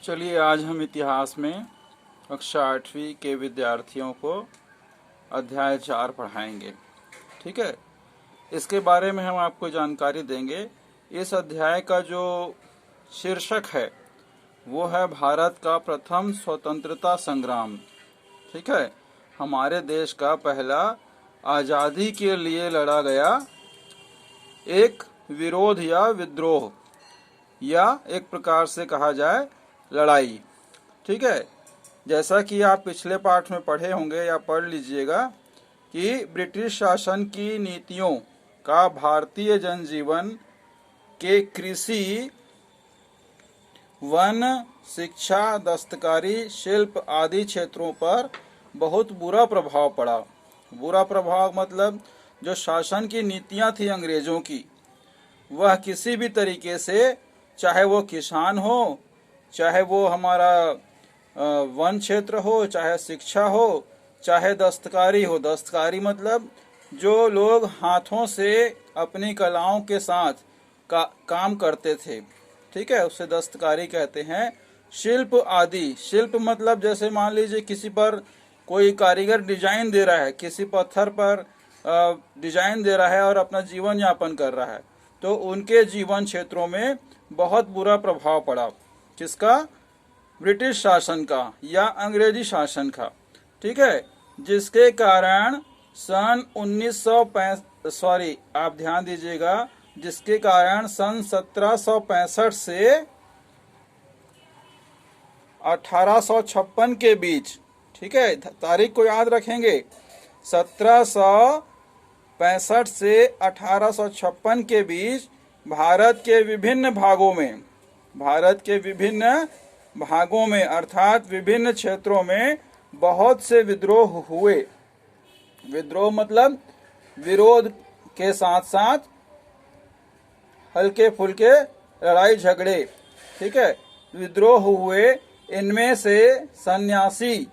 चलिए आज हम इतिहास में कक्षा 8वीं के विद्यार्थियों को अध्याय 4 पढ़ाएंगे। ठीक है, इसके बारे में हम आपको जानकारी देंगे। इस अध्याय का जो शीर्षक है वो है भारत का प्रथम स्वतंत्रता संग्राम। ठीक है, हमारे देश का पहला आज़ादी के लिए लड़ा गया एक विरोध या विद्रोह, या एक प्रकार से कहा जाए लड़ाई। ठीक है, जैसा कि आप पिछले पाठ में पढ़े होंगे या पढ़ लीजिएगा कि ब्रिटिश शासन की नीतियों का भारतीय जनजीवन के कृषि, वन, शिक्षा, दस्तकारी, शिल्प आदि क्षेत्रों पर बहुत बुरा प्रभाव पड़ा। बुरा प्रभाव मतलब जो शासन की नीतियां थी अंग्रेजों की, वह किसी भी तरीके से, चाहे वो किसान हो, चाहे वो हमारा वन क्षेत्र हो, चाहे शिक्षा हो, चाहे दस्तकारी हो। दस्तकारी मतलब जो लोग हाथों से अपनी कलाओं के साथ काम करते थे। ठीक है, उसे दस्तकारी कहते हैं। शिल्प आदि, शिल्प मतलब जैसे मान लीजिए किसी पर कोई कारीगर डिजाइन दे रहा है, किसी पत्थर पर डिजाइन दे रहा है और अपना जीवन यापन कर रहा है, तो उनके जीवन क्षेत्रों में बहुत बुरा प्रभाव पड़ा। किसका? ब्रिटिश शासन का या अंग्रेजी शासन का। ठीक है, जिसके कारण सन 1965 आप ध्यान दीजिएगा, जिसके कारण सन 1765 से 1856 के बीच, ठीक है, तारीख को याद रखेंगे, 1765 से 1856 के बीच भारत के विभिन्न भागों में अर्थात विभिन्न क्षेत्रों में बहुत से विद्रोह हुए। विद्रोह मतलब विरोध के साथ साथ हल्के फुल्के लड़ाई झगड़े। ठीक है, विद्रोह हुए। इनमें से सन्यासी,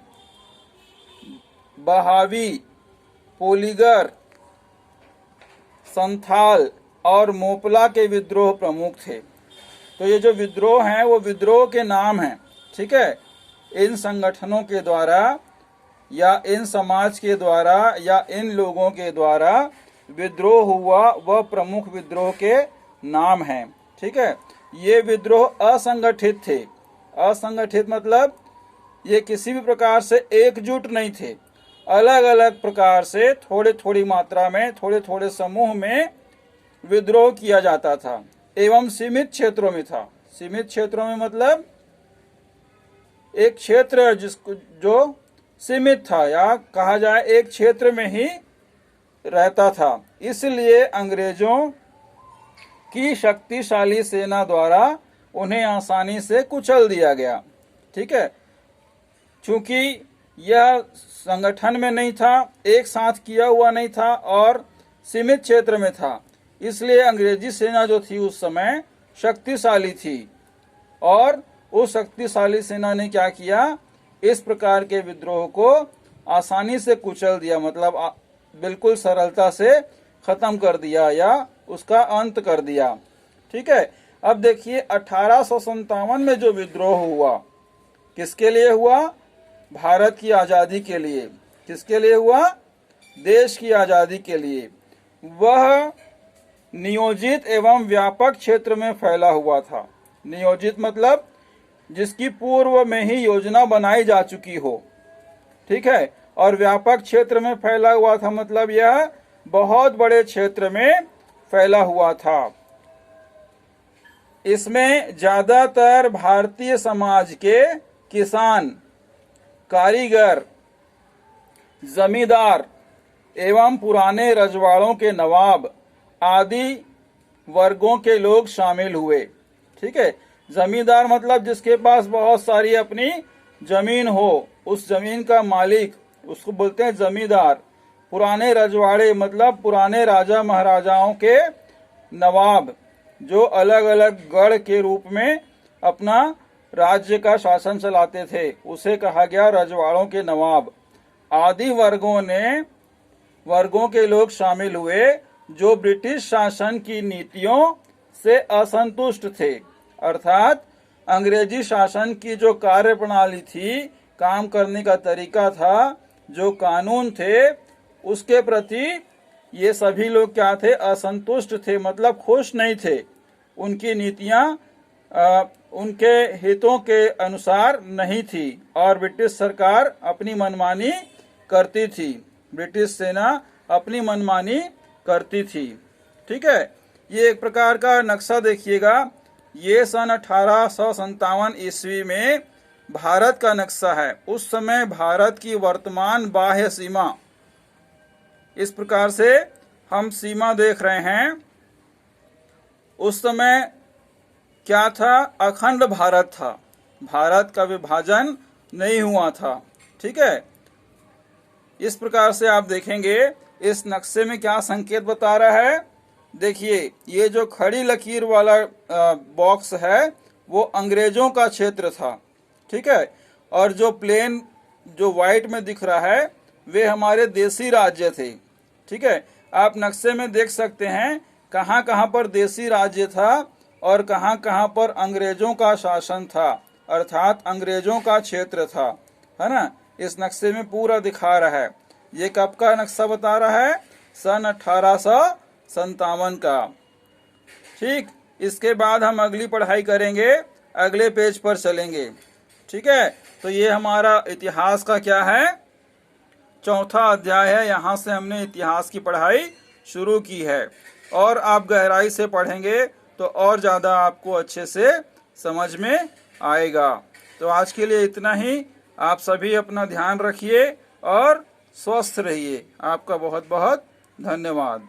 बहावी, पोलीगर, संथाल और मोपला के विद्रोह प्रमुख थे। तो ये जो विद्रोह हैं वो विद्रोह के नाम हैं। ठीक है, इन संगठनों के द्वारा या इन समाज के द्वारा या इन लोगों के द्वारा विद्रोह हुआ, वह प्रमुख विद्रोह के नाम हैं। ठीक है, ये विद्रोह असंगठित थे। असंगठित मतलब ये किसी भी प्रकार से एकजुट नहीं थे। अलग अलग प्रकार से थोड़े थोड़ी मात्रा में, थोड़े थोड़े समूह में विद्रोह किया जाता था एवं सीमित क्षेत्रों में था। सीमित क्षेत्रों में मतलब एक क्षेत्र जिसको जो सीमित था, या कहा जाए एक क्षेत्र में ही रहता था। इसलिए अंग्रेजों की शक्तिशाली सेना द्वारा उन्हें आसानी से कुचल दिया गया। ठीक है, चूंकि यह संगठन में नहीं था, एक साथ किया हुआ नहीं था और सीमित क्षेत्र में था, इसलिए अंग्रेजी सेना जो थी उस समय शक्तिशाली थी। और उस शक्तिशाली सेना ने क्या किया? इस प्रकार के विद्रोह को आसानी से कुचल दिया, मतलब बिल्कुल सरलता से खत्म कर दिया या उसका अंत कर दिया। ठीक है, अब देखिए 1857 में जो विद्रोह हुआ, किसके लिए हुआ? भारत की आजादी के लिए। किसके लिए हुआ? देश की आजादी के लिए। वह नियोजित एवं व्यापक क्षेत्र में फैला हुआ था। नियोजित मतलब जिसकी पूर्व में ही योजना बनाई जा चुकी हो। ठीक है, और व्यापक क्षेत्र में फैला हुआ था मतलब यह बहुत बड़े क्षेत्र में फैला हुआ था। इसमें ज्यादातर भारतीय समाज के किसान, कारीगर, जमींदार एवं पुराने रजवाड़ों के नवाब आदि वर्गों के लोग शामिल हुए। ठीक है, जमींदार मतलब जिसके पास बहुत सारी अपनी जमीन हो, उस जमीन का मालिक, उसको बोलते हैं जमींदार। पुराने रजवाड़े मतलब पुराने राजा महाराजाओं के नवाब, जो अलग अलग गढ़ के रूप में अपना राज्य का शासन चलाते थे, उसे कहा गया रजवाड़ों के नवाब। आदि वर्गों के लोग शामिल हुए जो ब्रिटिश शासन की नीतियों से असंतुष्ट थे, अर्थात अंग्रेजी शासन की जो कार्य प्रणाली थी, काम करने का तरीका था, जो कानून थे, उसके प्रति ये सभी लोग क्या थे, असंतुष्ट थे, मतलब खुश नहीं थे। उनकी नीतियां उनके हितों के अनुसार नहीं थी और ब्रिटिश सरकार अपनी मनमानी करती थी, ब्रिटिश सेना अपनी मनमानी करती थी। ठीक है, ये एक प्रकार का नक्शा देखिएगा। ये सन 1857 ईस्वी में भारत का नक्शा है। उस समय भारत की वर्तमान बाह्य सीमा, इस प्रकार से हम सीमा देख रहे हैं। उस समय क्या था, अखंड भारत था, भारत का विभाजन नहीं हुआ था। ठीक है, इस प्रकार से आप देखेंगे इस नक्शे में क्या संकेत बता रहा है। देखिए, ये जो खड़ी लकीर वाला बॉक्स है वो अंग्रेजों का क्षेत्र था। ठीक है, और जो प्लेन जो व्हाइट में दिख रहा है वे हमारे देसी राज्य थे। ठीक है, आप नक्शे में देख सकते हैं कहाँ कहाँ पर देसी राज्य था और कहाँ कहाँ पर अंग्रेजों का शासन था, अर्थात अंग्रेजों का क्षेत्र था, है ना। इस नक्शे में पूरा दिखा रहा है। ये कब का नक्शा बता रहा है, सन 1857 का। ठीक, इसके बाद हम अगली पढ़ाई करेंगे, अगले पेज पर चलेंगे। ठीक है, तो ये हमारा इतिहास का क्या है, चौथा अध्याय है। यहाँ से हमने इतिहास की पढ़ाई शुरू की है और आप गहराई से पढ़ेंगे तो और ज़्यादा आपको अच्छे से समझ में आएगा। तो आज के लिए इतना ही। आप सभी अपना ध्यान रखिए और स्वस्थ रहिए। आपका बहुत बहुत धन्यवाद।